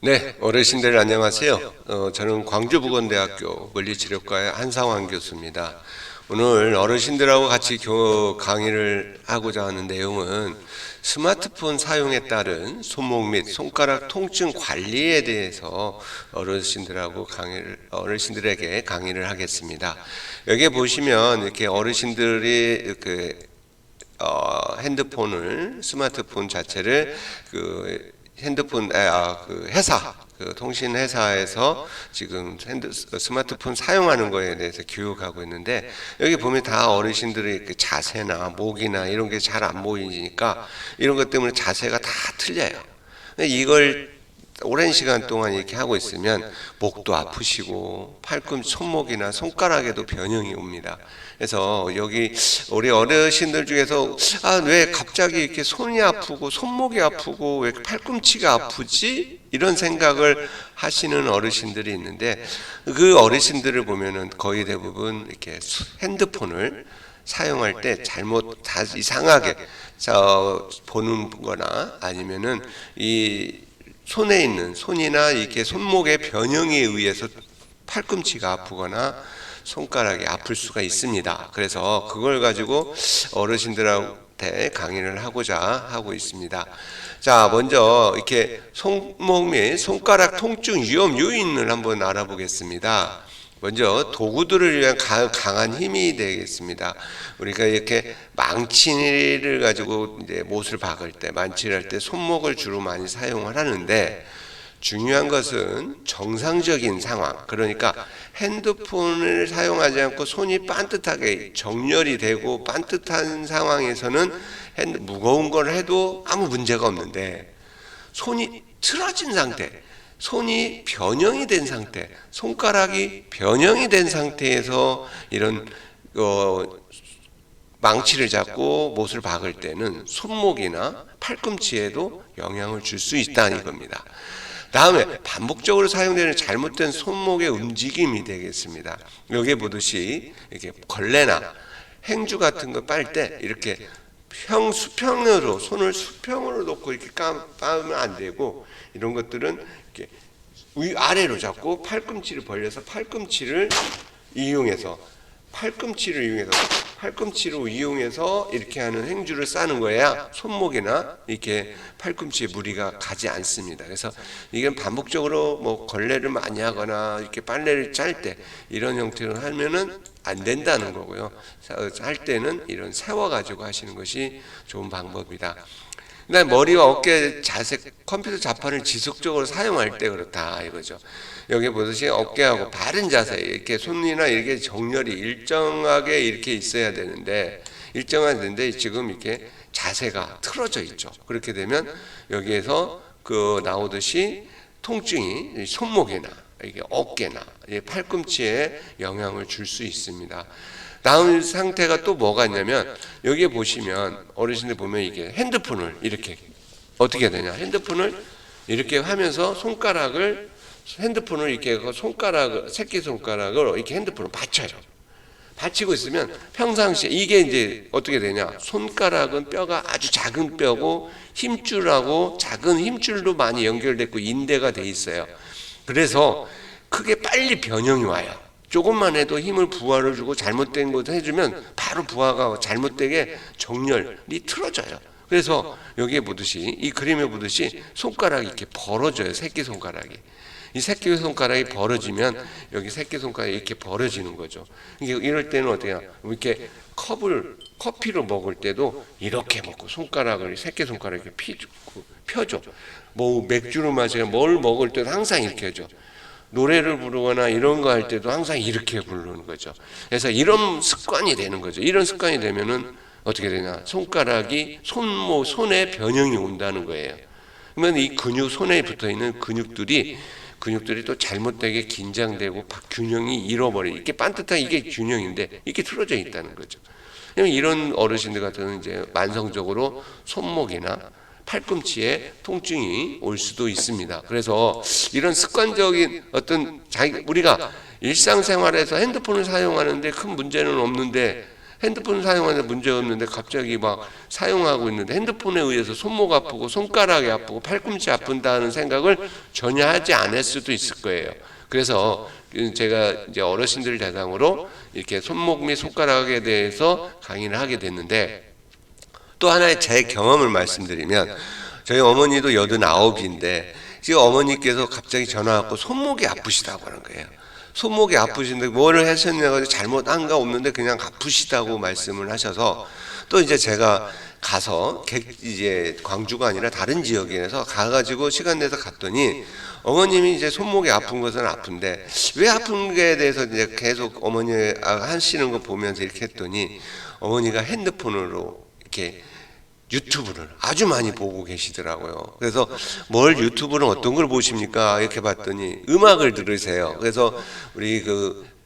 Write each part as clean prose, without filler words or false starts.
네, 어르신들 안녕하세요. 저는 광주보건대학교 물리치료과의 한상환 교수입니다. 오늘 어르신들하고 같이 강의를 하고자 하는 내용은 스마트폰 사용에 따른 손목 및 손가락 통증 관리에 대해서 어르신들에게 강의를 하겠습니다. 여기 보시면 이렇게 어르신들이 스마트폰 자체를 회사, 통신 회사에서 지금 스마트폰 사용하는 거에 대해서 교육하고 있는데, 여기 보면 다 어르신들의 자세나 목이나 이런 게 잘 안 보이니까 이런 것 때문에 자세가 다 틀려요. 이걸 오랜 시간 동안 이렇게 하고 있으면 목도 아프시고 손목이나 손가락에도 변형이 옵니다. 그래서 여기 우리 어르신들 중에서 왜 갑자기 이렇게 손이 아프고 손목이 아프고 왜 팔꿈치가 아프지? 이런 생각을 하시는 어르신들이 있는데, 그 어르신들을 보면은 거의 대부분 이렇게 핸드폰을 사용할 때 이상하게 보는 거나 아니면은 손이나 이렇게 손목의 변형에 의해서 팔꿈치가 아프거나 손가락이 아플 수가 있습니다. 그래서 그걸 가지고 어르신들한테 강의를 하고자 하고 있습니다. 자, 먼저 이렇게 손목 및 손가락 통증 위험 요인을 한번 알아보겠습니다. 먼저 도구들을 위한 강한 힘이 되겠습니다. 우리가 이렇게 망치를 가지고 이제 못을 박을 때, 만치를 할 때 손목을 주로 많이 사용을 하는데, 중요한 것은 정상적인 상황, 그러니까 핸드폰을 사용하지 않고 손이 반듯하게 정렬이 되고 반듯한 상황에서는 무거운 걸 해도 아무 문제가 없는데, 손이 틀어진 상태, 손이 변형이 된 상태, 손가락이 변형이 된 상태에서 이런 망치를 잡고 못을 박을 때는 손목이나 팔꿈치에도 영향을 줄 수 있다 이겁니다. 다음에 반복적으로 사용되는 잘못된 손목의 움직임이 되겠습니다. 여기 보듯이 이렇게 걸레나 행주 같은 거 빨 때 이렇게 수평으로 손을 수평으로 놓고 이렇게 까면 안 되고, 이런 것들은 이렇게 아래로 잡고 팔꿈치를 벌려서 팔꿈치를 이용해서 이렇게 하는 행주를 싸는 거야 손목이나 이렇게 팔꿈치에 무리가 가지 않습니다. 그래서 이건 반복적으로 걸레를 많이 하거나 이렇게 빨래를 짤 때 이런 형태로 하면은 안 된다는 거고요. 할 때는 이런 세워가지고 하시는 것이 좋은 방법이다. 머리와 어깨 자세, 컴퓨터 자판을 지속적으로 사용할 때 그렇다 이거죠. 여기 보듯이 어깨하고 바른 자세, 이렇게 손이나 이렇게 정렬이 일정하게 이렇게 있어야 되는데, 지금 이렇게 자세가 틀어져 있죠. 그렇게 되면 여기에서 나오듯이 통증이 손목이나 이게 어깨나 팔꿈치에 영향을 줄 수 있습니다. 다음 상태가 또 뭐가 있냐면, 여기에 보시면 어르신들 보면 이게 핸드폰을 이렇게 어떻게 되냐, 핸드폰을 이렇게 하면서 핸드폰을 이렇게 새끼손가락을 이렇게 핸드폰을 받쳐요. 받치고 있으면 평상시에 이게 이제 어떻게 되냐, 손가락은 뼈가 아주 작은 뼈고 힘줄하고 작은 힘줄로 많이 연결됐고 인대가 돼 있어요. 그래서 크게 빨리 변형이 와요. 조금만 해도 힘을 부하를 주고 잘못된 것도 해주면 바로 부하가 잘못되게 정렬이 틀어져요. 그래서 여기에 보듯이, 이 그림에 보듯이 손가락이 이렇게 벌어져요. 새끼손가락이. 이 새끼손가락이 벌어지면 여기 새끼손가락이 이렇게 벌어지는 거죠. 이럴 때는 어때요? 이렇게 커피를 먹을 때도 이렇게 먹고 새끼손가락을 이렇게 펴줘. 맥주를 마시거나 뭘 먹을 때도 항상 이렇게 해줘. 노래를 부르거나 이런 거 할 때도 항상 이렇게 부르는 거죠. 그래서 이런 습관이 되는 거죠. 이런 습관이 되면은 어떻게 되냐, 손에 변형이 온다는 거예요. 그러면 이 손에 붙어 있는 근육들이 또 잘못되게 긴장되고 균형이 잃어버려. 이게 반듯한 이게 균형인데 이게 틀어져 있다는 거죠. 이런 어르신들 같은 경우는 이제 만성적으로 손목이나 팔꿈치에 통증이 올 수도 있습니다. 그래서 이런 습관적인 우리가 일상생활에서 핸드폰을 사용하는데 큰 문제는 없는데 핸드폰 사용하는데 문제 없는데 갑자기 막 사용하고 있는데 핸드폰에 의해서 손목 아프고 손가락이 아프고 팔꿈치 아픈다는 생각을 전혀 하지 않을 수도 있을 거예요. 그래서 제가 이제 어르신들 대상으로 이렇게 손목 및 손가락에 대해서 강의를 하게 됐는데, 또 하나의 제 경험을 말씀드리면, 저희 어머니도 89인데 지금 어머니께서 갑자기 전화 왔고 손목이 아프시다고 하는 거예요. 손목이 아프신데 뭐를 하셨냐고 잘못한 거 없는데 그냥 아프시다고 말씀을 하셔서, 또 이제 제가 가서 이제 광주가 아니라 다른 지역에서 가가지고 시간 내서 갔더니 어머님이 이제 손목이 아픈 것은 아픈데 왜 아픈 거에 대해서 이제 계속 어머니 하시는 거 보면서 이렇게 했더니 어머니가 핸드폰으로 이렇게 유튜브를 아주 많이 보고 계시더라고요. 그래서 뭘 유튜브는 어떤 걸 보십니까? 이렇게 봤더니 음악을 들으세요. 그래서 우리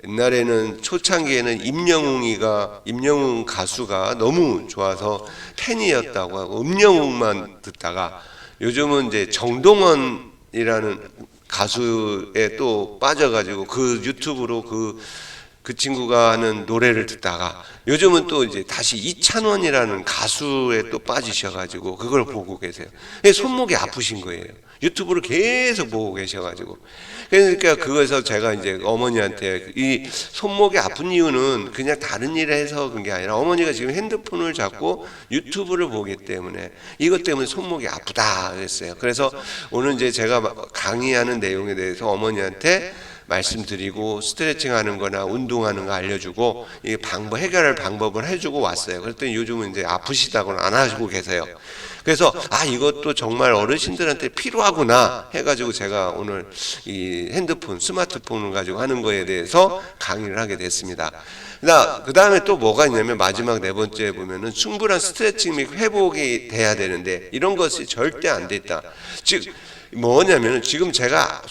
옛날에는 초창기에는 임영웅 가수가 너무 좋아서 팬이었다고 하고 임영웅만 듣다가 요즘은 이제 정동원이라는 가수에 또 빠져가지고 그 유튜브로 그 친구가 하는 노래를 듣다가 요즘은 또 이제 다시 이찬원이라는 가수에 또 빠지셔가지고 그걸 보고 계세요. 손목이 아프신 거예요. 유튜브를 계속 보고 계셔가지고. 그러니까 그거에서 제가 이제 어머니한테 이 손목이 아픈 이유는 그냥 다른 일을 해서 그런 게 아니라 어머니가 지금 핸드폰을 잡고 유튜브를 보기 때문에 이것 때문에 손목이 아프다 그랬어요. 그래서 오늘 이제 제가 강의하는 내용에 대해서 어머니한테 말씀드리고 스트레칭 하는 거나 운동하는 거 알려주고 이 해결할 방법을 해주고 왔어요. 그랬더니 요즘은 이제 아프시다고는 안 하시고 계세요. 그래서 이것도 정말 어르신들한테 필요하구나 해가지고 제가 오늘 이 스마트폰을 가지고 하는 거에 대해서 강의를 하게 됐습니다. 그 다음에 또 뭐가 있냐면 마지막 네 번째 보면은 충분한 스트레칭 및 회복이 돼야 되는데 이런 것이 절대 안 됐다. 즉 뭐냐면은 지금 제가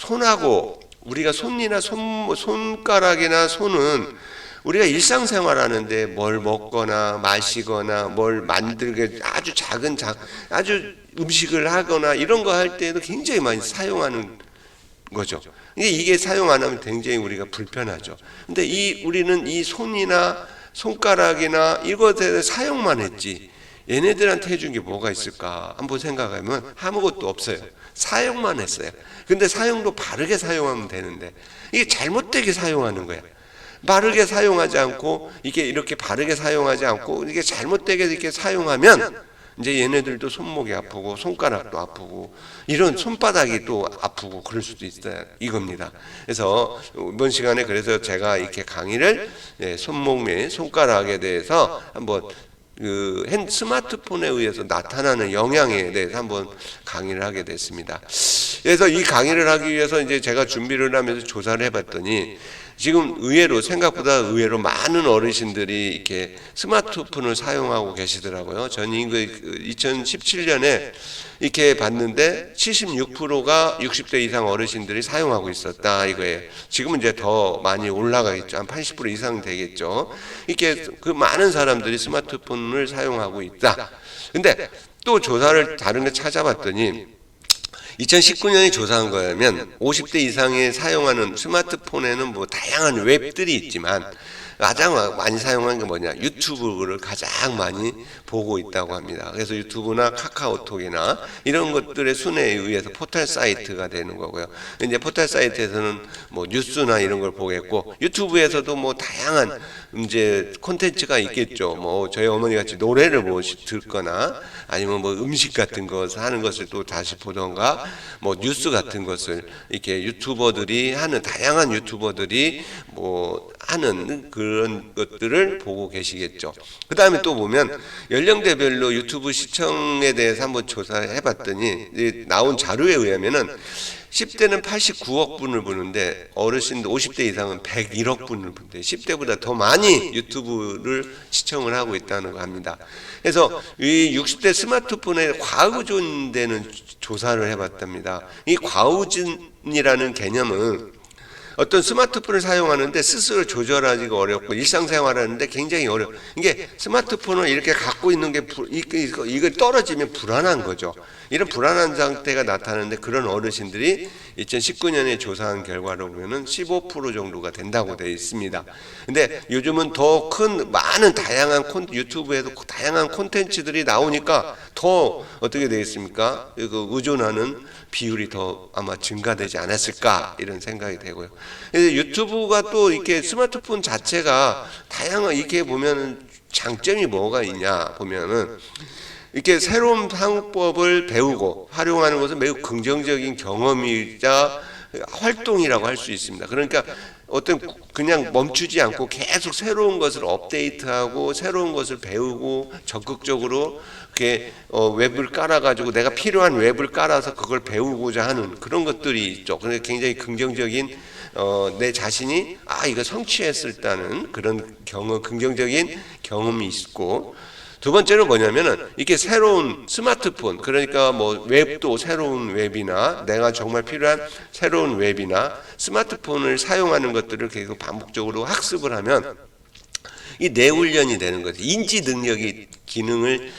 우리가 손가락이나 손은 우리가 일상생활 하는데 뭘 먹거나 마시거나 뭘 만들게 아주 아주 음식을 하거나 이런 거 할 때도 굉장히 많이 사용하는 거죠. 이게 사용 안 하면 굉장히 우리가 불편하죠. 근데 우리는 이 손이나 손가락이나 이것에 사용만 했지 얘네들한테 해준 게 뭐가 있을까 한번 생각하면 아무것도 없어요. 사용만 했어요. 근데 사용도 바르게 사용하면 되는데 이게 잘못되게 사용하는 거야. 바르게 사용하지 않고 이렇게 바르게 사용하지 않고 이게 잘못되게 이렇게 사용하면 이제 얘네들도 손목이 아프고 손가락도 아프고 이런 손바닥이 또 아프고 그럴 수도 있어요. 이겁니다. 그래서 이번 시간에 그래서 제가 이렇게 강의를 손목 및 손가락에 대해서 한번 스마트폰에 의해서 나타나는 영향에 대해서 한번 강의를 하게 됐습니다. 그래서 이 강의를 하기 위해서 이제 제가 준비를 하면서 조사를 해봤더니 지금 생각보다 의외로 많은 어르신들이 이렇게 스마트폰을 사용하고 계시더라고요. 저는 2017년에 이렇게 봤는데 76%가 60대 이상 어르신들이 사용하고 있었다 이거예요. 지금은 이제 더 많이 올라가겠죠. 한 80% 이상 되겠죠. 이렇게 많은 사람들이 스마트폰을 사용하고 있다. 근데 또 다른 거 찾아봤더니 2019년에 조사한 거라면 50대 이상이 사용하는 스마트폰에는 뭐 다양한 웹들이 있지만 가장 많이 사용하는 게 뭐냐? 유튜브를 가장 많이 보고 있다고 합니다. 그래서 유튜브나 카카오톡이나 이런 것들의 순회에 의해서 포털 사이트가 되는 거고요. 이제 포털 사이트에서는 뭐 뉴스나 이런 걸 보겠고 유튜브에서도 뭐 다양한 이제 콘텐츠가 있겠죠. 뭐 저희 어머니 같이 노래를 듣거나 아니면 뭐 음식 같은 것을 하는 것을 또 다시 보던가 뭐 뉴스 같은 것을 이렇게 다양한 유튜버들이 뭐 하는 그런 것들을 보고 계시겠죠. 그 다음에 또 보면 연령대별로 유튜브 시청에 대해서 한번 조사를 해봤더니 나온 자료에 의하면은 10대는 89억 분을 보는데 어르신들 50대 이상은 101억 분을 보는데 10대보다 더 많이 유튜브를 시청을 하고 있다는 거 합니다. 그래서 이 60대 스마트폰에 과의존되는 조사를 해봤답니다. 이 과의존이라는 개념은 어떤 스마트폰을 사용하는데 스스로 조절하기가 어렵고 일상생활하는데 굉장히 어려워. 이게 스마트폰을 이렇게 갖고 있는 게 이거 떨어지면 불안한 거죠. 이런 불안한 상태가 나타나는데 그런 어르신들이 2019년에 조사한 결과로 보면은 15% 정도가 된다고 되어 있습니다. 근데 요즘은 더 큰 많은 다양한 유튜브에도 다양한 콘텐츠들이 나오니까 더 어떻게 되겠습니까? 그 의존하는 비율이 더 아마 증가되지 않았을까 이런 생각이 되고요. 유튜브가 또 이렇게 스마트폰 자체가 다양한 이렇게 보면 장점이 뭐가 있냐 보면은 이렇게 새로운 사용법을 배우고 활용하는 것은 매우 긍정적인 경험이자 활동이라고 할 수 있습니다. 그러니까 어떤 그냥 멈추지 않고 계속 새로운 것을 업데이트하고 새로운 것을 배우고 적극적으로 이렇게 웹을 깔아가지고 내가 필요한 웹을 깔아서 그걸 배우고자 하는 그런 것들이 있죠. 그래서 굉장히 긍정적인 내 자신이 이거 성취했을다는 그런 경험, 긍정적인 경험이 있고, 두 번째는 뭐냐면은 이게 새로운 스마트폰, 그러니까 뭐 웹도 새로운 웹이나 내가 정말 필요한 새로운 웹이나 스마트폰을 사용하는 것들을 계속 반복적으로 학습을 하면 이 뇌훈련이 되는 거죠. 인지 능력이 기능을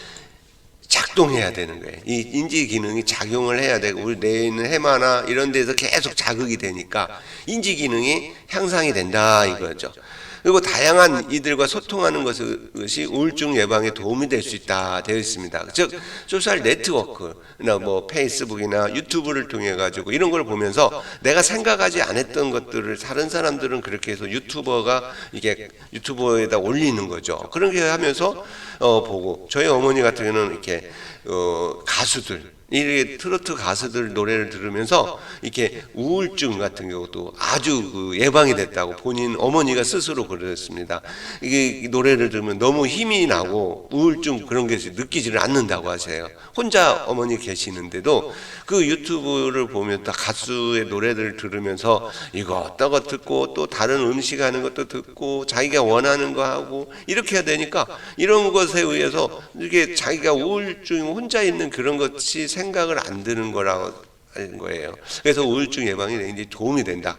작동해야 되는 거예요. 이 인지 기능이 작용을 해야 되고 우리 뇌에 있는 해마나 이런 데서 계속 자극이 되니까 인지 기능이 향상이 된다 이거죠. 그리고 다양한 이들과 소통하는 것이 우울증 예방에 도움이 될 수 있다 되어 있습니다. 즉 소셜 네트워크나 뭐 페이스북이나 유튜브를 통해 가지고 이런 걸 보면서 내가 생각하지 않았던 것들을 다른 사람들은 그렇게 해서 이게 유튜버에다 올리는 거죠. 그런 게 하면서 보고 저희 어머니 같은 경우는 이렇게 가수들 이 트로트 가수들 노래를 들으면서 이렇게 우울증 같은 경우도 아주 예방이 됐다고 본인 어머니가 스스로 그러셨습니다. 이게 노래를 들으면 너무 힘이 나고 우울증 그런 게 느끼지를 않는다고 하세요. 혼자 어머니 계시는데도 그 유튜브를 보면 다 가수의 노래들을 들으면서 이것저것 듣고 또 다른 음식 하는 것도 듣고 자기가 원하는 거 하고 이렇게 해야 되니까 이런 것에 의해서 이게 자기가 우울증 혼자 있는 그런 것이 생각을 안 드는 거라고 하는 거예요. 그래서 우울증 예방에 굉장히 도움이 된다.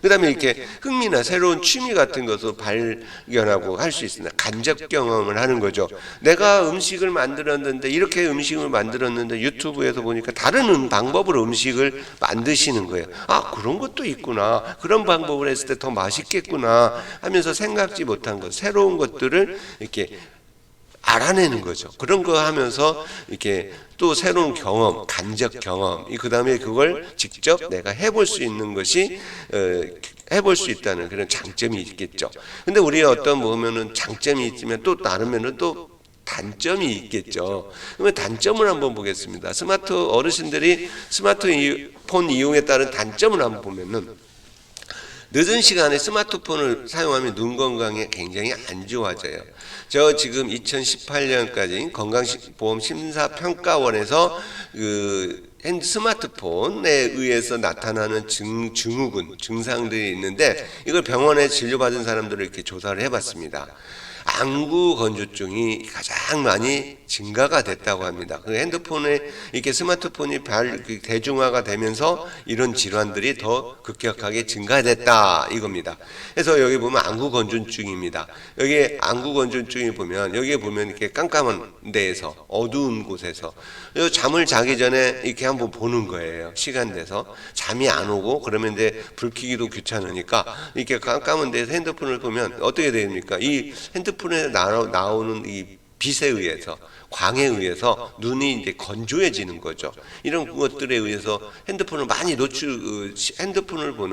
그 다음에 이렇게 흥미나 새로운 취미 같은 것을 발견하고 할 수 있습니다. 간접 경험을 하는 거죠. 내가 음식을 만들었는데 이렇게 음식을 만들었는데 유튜브에서 보니까 다른 방법으로 음식을 만드시는 거예요. 그런 것도 있구나. 그런 방법을 했을 때 더 맛있겠구나 하면서 생각지 못한 것, 새로운 것들을 이렇게 알아내는 거죠. 그런 거 하면서 이렇게 또 새로운 경험, 간접 경험, 그 다음에 그걸 직접 내가 해볼 수 있는 것이 해볼 수 있다는 그런 장점이 있겠죠. 근데 우리 어떤 보면은 장점이 있지만 또 나름에는 또 단점이 있겠죠. 그러면 단점을 한번 보겠습니다. 어르신들이 스마트폰 이용에 따른 단점을 한번 보면은 늦은 시간에 스마트폰을 사용하면 눈 건강에 굉장히 안 좋아져요. 저 지금 2018년까지 건강보험심사평가원에서 스마트폰에 의해서 나타나는 증상들이 있는데 이걸 병원에 진료받은 사람들을 이렇게 조사를 해봤습니다. 안구 건조증이 가장 많이 증가가 됐다고 합니다. 그 핸드폰에 이렇게 스마트폰이 대중화가 되면서 이런 질환들이 더 급격하게 증가됐다 이겁니다. 그래서 여기 보면 안구 건조증입니다. 여기 안구 건조증이 보면 여기에 보면 이렇게 깜깜한 데에서 어두운 곳에서 잠을 자기 전에 이렇게 한번 보는 거예요. 시간 돼서 잠이 안 오고 그러면 이제 불 켜기도 귀찮으니까 이렇게 깜깜한 데서 핸드폰을 보면 어떻게 됩니까? 이 핸드폰에 나오는 이 빛에 의해서 광에 의해서 눈이 이제 건조해지는 거죠. 이런 것들에 의해서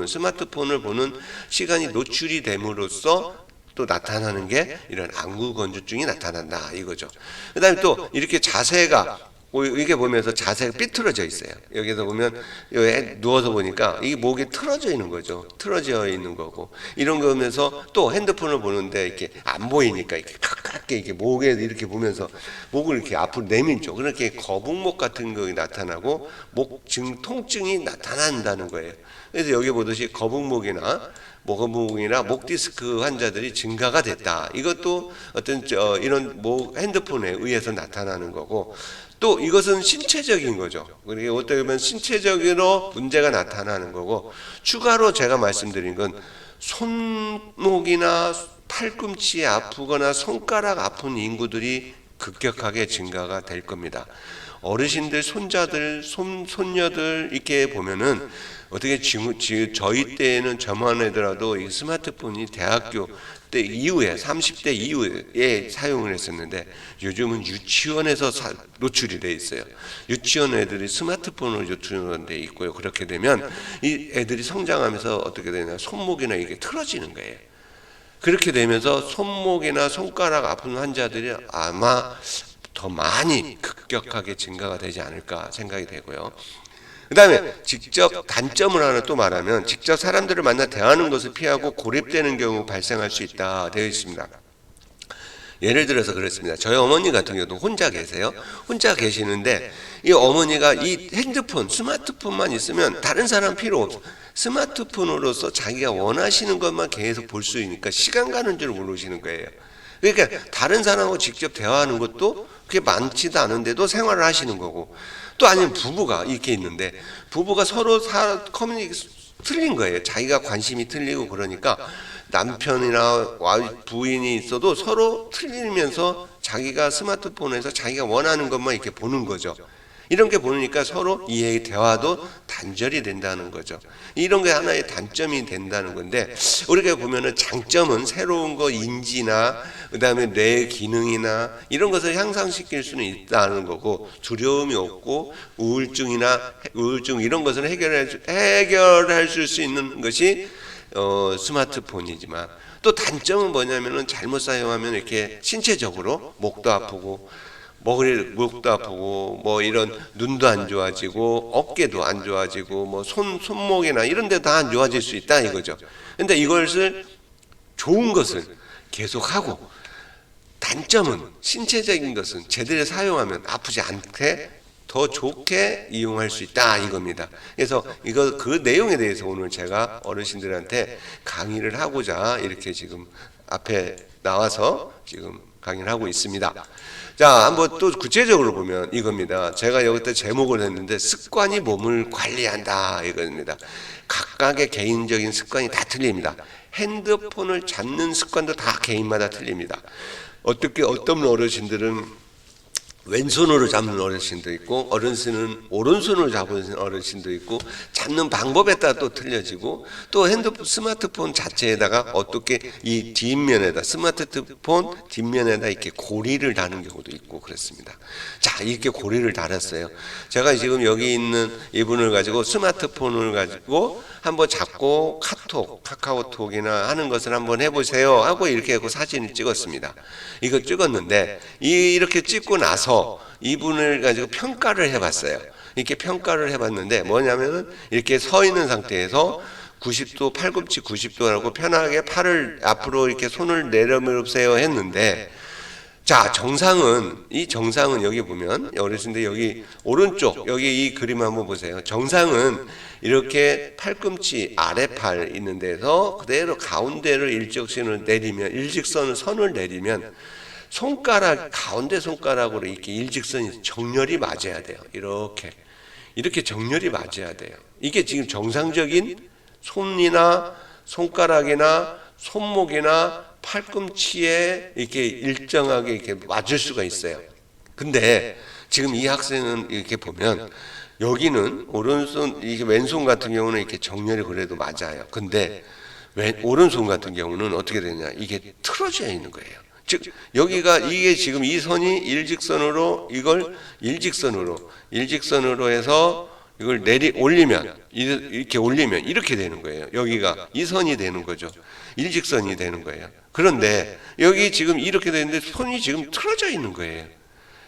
스마트폰을 보는 시간이 노출이 됨으로써 또 나타나는 게 이런 안구 건조증이 나타난다 이거죠. 그다음에 또 이렇게 자세가 이게 보면서 자세가 삐뚤어져 있어요. 여기서 보면 여기 누워서 보니까 이게 목이 틀어져 있는 거죠. 틀어져 있는 거고 이런 거 보면서 또 핸드폰을 보는데 이렇게 안 보이니까 이렇게 가깝게 이렇게 목에 이렇게 보면서 목을 이렇게 앞으로 내밀죠. 그렇게 거북목 같은 거 나타나고 통증이 나타난다는 거예요. 그래서 여기 보듯이 거북목이나 목 디스크 환자들이 증가가 됐다. 이것도 어떤 이런 핸드폰에 의해서 나타나는 거고 또 이것은 신체적인 거죠. 그러니까 어떻게 보면 신체적으로 문제가 나타나는 거고, 추가로 제가 말씀드린 건 손목이나 팔꿈치에 아프거나 손가락 아픈 인구들이 급격하게 증가가 될 겁니다. 어르신들, 손자들, 손녀들 이렇게 보면은 어떻게 저희 때에는 저만 하더라도 이 스마트폰이 대학교 때 이후에 30대 이후에 사용을 했었는데, 요즘은 유치원에서 노출이 돼 있어요. 유치원 애들이 스마트폰으로 노출돼 있고요. 그렇게 되면 이 애들이 성장하면서 어떻게 되냐, 손목이나 이게 틀어지는 거예요. 그렇게 되면서 손목이나 손가락 아픈 환자들이 아마 더 많이 급격하게 증가가 되지 않을까 생각이 되고요. 그 다음에 직접 단점을 하나 또 말하면, 직접 사람들을 만나 대하는 것을 피하고 고립되는 경우 발생할 수 있다 되어 있습니다. 예를 들어서 그렇습니다. 저희 어머니 같은 경우도 혼자 계세요. 혼자 계시는데 이 어머니가 이 핸드폰, 스마트폰만 있으면 다른 사람 필요 없어. 스마트폰으로서 자기가 원하시는 것만 계속 볼 수 있으니까 시간 가는 줄 모르시는 거예요. 그러니까 다른 사람하고 직접 대화하는 것도 그게 많지도 않은데도 생활을 하시는 거고, 또 아니면 부부가 이렇게 있는데 부부가 서로 커뮤니케이션 틀린 거예요. 자기가 관심이 틀리고, 그러니까 남편이나 부인이 있어도 서로 틀리면서 자기가 스마트폰에서 자기가 원하는 것만 이렇게 보는 거죠. 이런 게 보니까 서로 이해의 대화도 단절이 된다는 거죠. 이런 게 하나의 단점이 된다는 건데, 우리가 보면은 장점은 새로운 거 인지나 그다음에 뇌 기능이나 이런 것을 향상시킬 수는 있다는 거고, 두려움이 없고 우울증 이런 것을 해결할 수 있는 것이 스마트폰이지만, 또 단점은 뭐냐면은 잘못 사용하면 이렇게 신체적으로 목도 아프고 목도 아프고 뭐 이런 눈도 안 좋아지고 어깨도 안 좋아지고 뭐 손목이나 이런 데도 다 안 좋아질 수 있다 이거죠. 근데 이것을 좋은 것을 계속하고, 단점은 신체적인 것은 제대로 사용하면 아프지 않게 더 좋게 이용할 수 있다 이겁니다. 그래서 그 내용에 대해서 오늘 제가 어르신들한테 강의를 하고자 이렇게 지금 앞에 나와서 지금 강의를 하고 있습니다. 자, 한번 또 구체적으로 보면 이겁니다. 제가 여기다 제목을 했는데 습관이 몸을 관리한다 이겁니다. 각각의 개인적인 습관이 다 틀립니다. 핸드폰을 잡는 습관도 다 개인마다 틀립니다. 어떤 어르신들은 왼손으로 잡는 어르신도 있고, 어르신은 오른손으로 잡는 어르신도 있고, 잡는 방법에 따라 또 틀려지고, 또 스마트폰 자체에다가 어떻게 이 뒷면에다, 스마트폰 뒷면에다 이렇게 고리를 다는 경우도 있고 그렇습니다. 자, 이렇게 고리를 달았어요. 제가 지금 여기 있는 이분을 가지고 스마트폰을 가지고 한번 잡고 카카오톡이나 하는 것을 한번 해보세요 하고 이렇게 하고 사진을 찍었습니다. 이거 찍었는데 이렇게 찍고 나서 이분을 가지고 평가를 해봤어요. 이렇게 평가를 해봤는데 뭐냐면은 이렇게 서 있는 상태에서 90도, 팔꿈치 90도라고 편하게 팔을 앞으로 이렇게 손을 내려보세요 했는데, 자, 이 정상은 여기 보면 어르신들 여기 오른쪽 여기 이 그림 한번 보세요. 정상은 이렇게 팔꿈치 아래팔 있는 데서 그대로 가운데를 일직선을 내리면 가운데 손가락으로 이렇게 일직선이 정렬이 맞아야 돼요. 이렇게 정렬이 맞아야 돼요. 이게 지금 정상적인 손이나 손가락이나 손목이나 팔꿈치에 이렇게 일정하게 이렇게 맞을 수가 있어요. 근데 지금 이 학생은 이렇게 보면 여기는 오른손, 이게 왼손 같은 경우는 이렇게 정렬이 그래도 맞아요. 근데 오른손 같은 경우는 어떻게 되냐? 이게 틀어져 있는 거예요. 즉 이게 지금 이 선이 일직선으로 해서 이걸 올리면 이렇게 되는 거예요. 여기가 이 선이 되는 거죠. 일직선이 되는 거예요. 그런데 여기 지금 이렇게 되는데 손이 지금 틀어져 있는 거예요.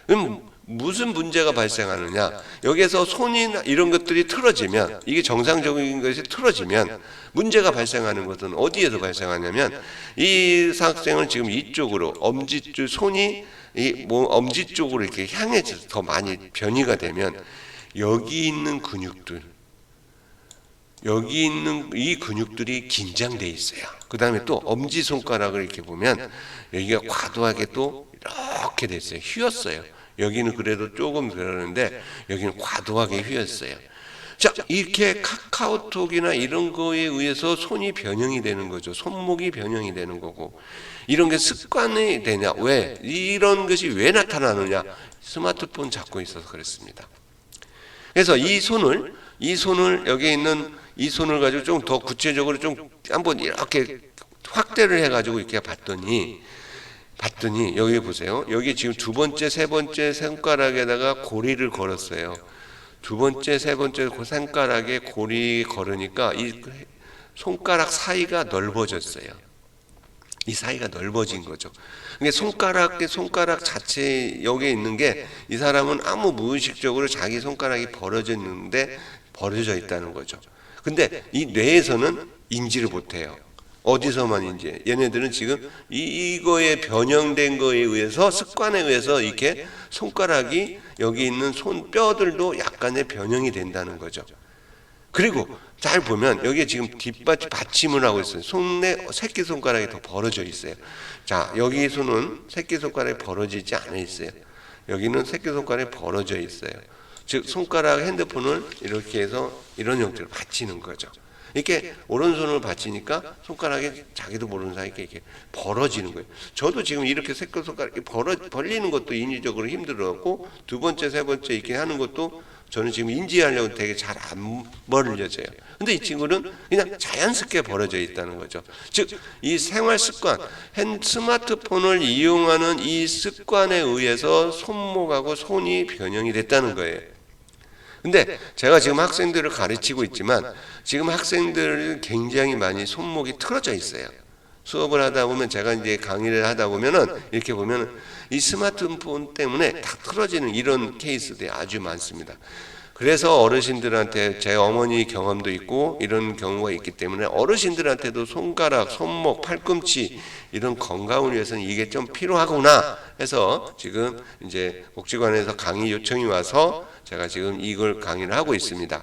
그럼 무슨 문제가 발생하느냐? 여기에서 손이나 이런 것들이 틀어지면, 이게 정상적인 것이 틀어지면 문제가 발생하는 것은 어디에서 발생하냐면, 이 학생은 지금 이쪽으로 손이 엄지 쪽으로 이렇게 향해져서 더 많이 변이가 되면 여기 있는 이 근육들이 긴장돼 있어요. 그 다음에 또 엄지손가락을 이렇게 보면 여기가 과도하게 또 이렇게 됐어요. 휘었어요. 여기는 그래도 조금 그러는데 여기는 과도하게 휘었어요. 자, 이렇게 카카오톡이나 이런 거에 의해서 손이 변형이 되는 거죠. 손목이 변형이 되는 거고, 이런 게 습관이 되냐? 왜? 이런 것이 왜 나타나느냐? 스마트폰 잡고 있어서 그렇습니다. 그래서 이 손을 여기 있는 이 손을 가지고 좀 더 구체적으로 좀 한번 이렇게 확대를 해가지고 이렇게 봤더니 여기 보세요. 여기 지금 두 번째, 세 번째 손가락에다가 고리를 걸었어요. 두 번째, 세 번째 손가락에 고리 걸으니까 이 손가락 사이가 넓어졌어요. 이 사이가 넓어진 거죠. 그러니까 손가락 자체 여기에 있는 게 이 사람은 아무 무의식적으로 자기 손가락이 벌어져 있다는 거죠. 근데 이 뇌에서는 인지를 못해요. 어디서만 인지해? 얘네들은 지금 이거에 변형된 거에 의해서, 습관에 의해서 이렇게 손가락이 여기 있는 손뼈들도 약간의 변형이 된다는 거죠. 그리고 잘 보면 여기에 지금 받침을 하고 있어요. 손에 새끼손가락이 더 벌어져 있어요. 자, 여기 손은 새끼손가락이 벌어지지 않아 있어요. 여기는 새끼손가락이 벌어져 있어요. 즉 손가락 핸드폰을 이렇게 해서 이런 형태로 받치는 거죠. 이렇게 오른손을 받치니까 손가락이 자기도 모르는 사이에 이렇게 벌어지는 거예요. 저도 지금 이렇게 새끼손가락이 벌리는 것도 인위적으로 힘들었고, 두 번째, 세 번째 이렇게 하는 것도 저는 지금 인지하려고 되게 잘 안 벌려져요. 근데 이 친구는 그냥 자연스럽게 벌어져 있다는 거죠. 즉, 이 생활 습관, 스마트폰을 이용하는 이 습관에 의해서 손목하고 손이 변형이 됐다는 거예요. 근데 제가 지금 학생들을 가르치고 있지만 지금 학생들은 굉장히 많이 손목이 틀어져 있어요. 수업을 하다 보면, 제가 이제 강의를 하다 보면은 이렇게 보면은 이 스마트폰 때문에 다 틀어지는 이런 케이스들이 아주 많습니다. 그래서 어르신들한테, 제 어머니 경험도 있고 이런 경우가 있기 때문에 어르신들한테도 손가락, 손목, 팔꿈치 이런 건강을 위해서는 이게 좀 필요하구나 해서 지금 이제 복지관에서 강의 요청이 와서 제가 지금 이걸 강의를 하고 있습니다.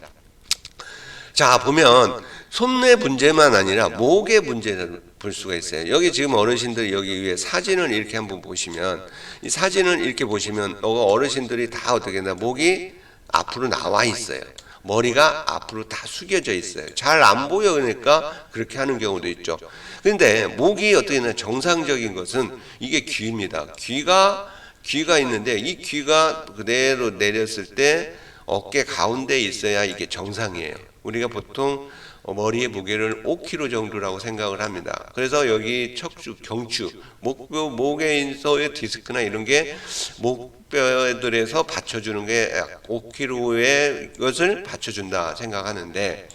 자, 보면 손의 문제만 아니라 목의 문제를 볼 수가 있어요. 여기 지금 어르신들 여기 위에 사진을 이렇게 한번 보시면, 이 사진을 이렇게 보시면 어르신들이 다 어떻게 했나, 목이 앞으로 나와 있어요. 머리가 앞으로 다 숙여져 있어요. 잘 안 보여니까 그렇게 하는 경우도 있죠. 그런데 목이 어떻게 되나, 정상적인 것은 이게 귀입니다. 귀가 있는데 이 귀가 그대로 내렸을 때 어깨 가운데에 있어야 이게 정상이에요. 우리가 보통 머리의 무게를 5kg 정도라고 생각을 합니다. 그래서 여기 척추, 경추, 목에 있어의 디스크나 이런 게 목뼈들에서 받쳐주는 게 5kg의 것을 받쳐준다 생각하는데,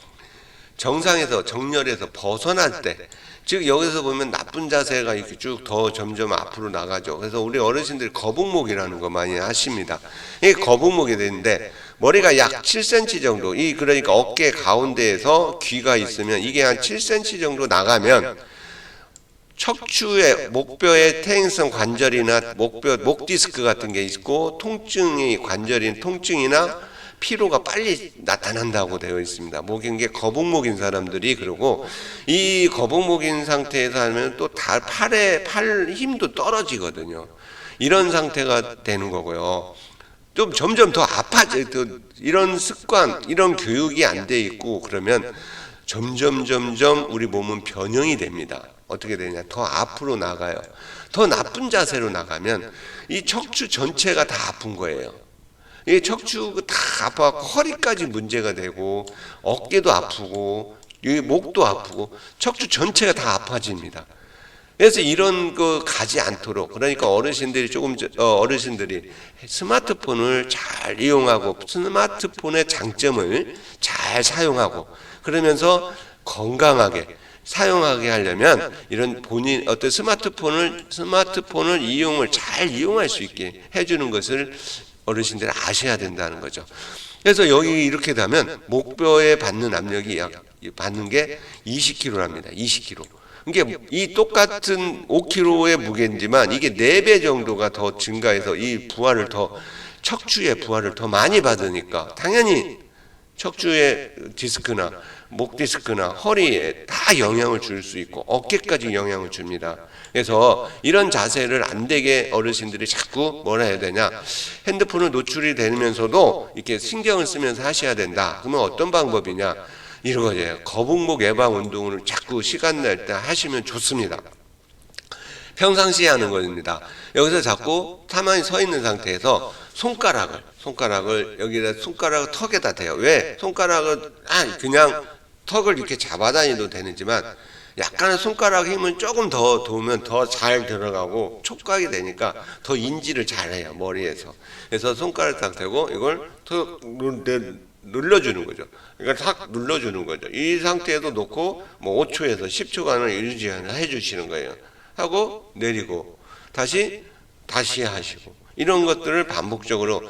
정상에서, 정렬에서 벗어날 때, 즉 여기서 보면 나쁜 자세가 이렇게 쭉 더 점점 앞으로 나가죠. 그래서 우리 어르신들이 거북목이라는 거 많이 하십니다. 이게 거북목이 되는데 머리가 약 7cm 정도, 그러니까 어깨 가운데에서 귀가 있으면 이게 한 7cm 정도 나가면 척추의 목뼈의 퇴행성 관절이나 목 디스크 같은 게 있고, 관절인 통증이나 피로가 빨리 나타난다고 되어 있습니다. 목인 게 거북목인 사람들이. 그러고 이 거북목인 상태에서 하면 또 팔 힘도 떨어지거든요. 이런 상태가 되는 거고요. 좀 점점 더 아파져. 이런 습관, 이런 교육이 안 돼 있고 그러면 점점 우리 몸은 변형이 됩니다. 어떻게 되냐? 더 앞으로 나가요. 더 나쁜 자세로 나가면 이 척추 전체가 다 아픈 거예요. 이 척추가 다 아파서 허리까지 문제가 되고, 어깨도 아프고, 여기 목도 아프고, 척추 전체가 다 아파집니다. 그래서 이런 거 가지 않도록, 그러니까 어르신들이 스마트폰을 잘 이용하고 스마트폰의 장점을 잘 사용하고 그러면서 건강하게 사용하게 하려면 이런 어떤 스마트폰을 잘 이용할 수 있게 해주는 것을 어르신들이 아셔야 된다는 거죠. 그래서 여기 이렇게 되면 목뼈에 받는 압력이 받는 게 20kg랍니다. 20kg. 이게 이 똑같은 5kg의 무게지만 이게 4배 정도가 더 증가해서 척추의 부하를 더 많이 받으니까 당연히 척추의 디스크나 목 디스크나 허리에 다 영향을 줄 수 있고 어깨까지 영향을 줍니다. 그래서 이런 자세를 안 되게 어르신들이 자꾸 뭐라 해야 되냐, 핸드폰을 노출이 되면서도 이렇게 신경을 쓰면서 하셔야 된다. 그러면 어떤 방법이냐, 이런 거예요. 거북목 예방 운동을 자꾸 시간 날 때 하시면 좋습니다. 평상시에 하는 겁니다. 여기서 자꾸 가만히 서 있는 상태에서 손가락을 여기다 손가락을 턱에다 대요. 왜? 손가락을 그냥 턱을 이렇게 잡아다니도 되지만 약간의 손가락 힘을 조금 더 두면 더 잘 들어가고 촉각이 되니까 더 인지를 잘해요, 머리에서. 그래서 손가락 딱 대고 이걸 턱 눌러주는 거죠. 그러니까 탁 눌러주는 거죠. 이 상태에도 놓고 뭐 5초에서 10초간을 유지해 주시는 거예요. 하고 내리고 다시 하시고, 이런 것들을 반복적으로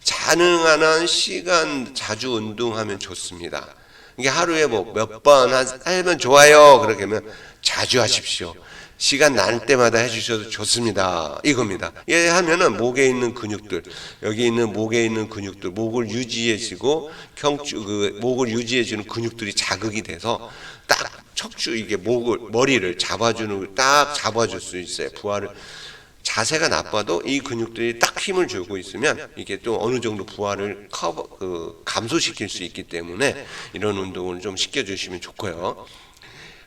가능한 한 시간 자주 운동하면 좋습니다. 이게 하루에 뭐 몇 번 하면 좋아요. 그렇게 하면 자주 하십시오. 시간 날 때마다 해주셔도 좋습니다. 이겁니다. 예, 하면은 목에 있는 근육들, 여기 있는 목에 있는 근육들, 목을 유지해주고 목을 유지해주는 근육들이 자극이 돼서 딱 척추 이게 머리를 딱 잡아줄 수 있어요. 부하를. 자세가 나빠도 이 근육들이 딱 힘을 주고 있으면 이게 또 어느 정도 부하를 감소시킬 수 있기 때문에 이런 운동을 좀 시켜주시면 좋고요.